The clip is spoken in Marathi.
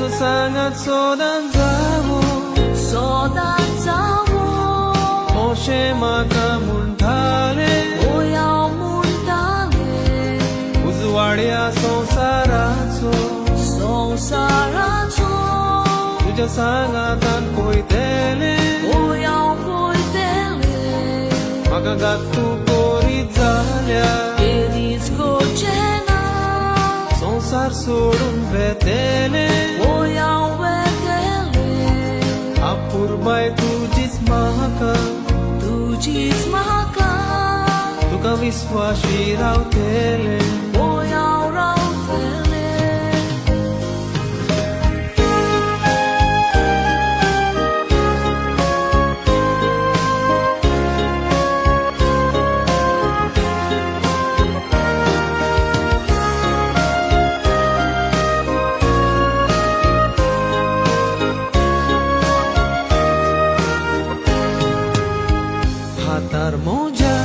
तुझं सांगत सोदन जावो मोशे म्हाका म्हणटाले उजवाड्या संसाराचो तुझ्या सांगातान पळयतले म्हाका गात तूं करीत जाल्यार संसार सोडून वेतेले आपुरबाय तुजीच म्हाका तुका विश्वासी रावतले हातार मोजा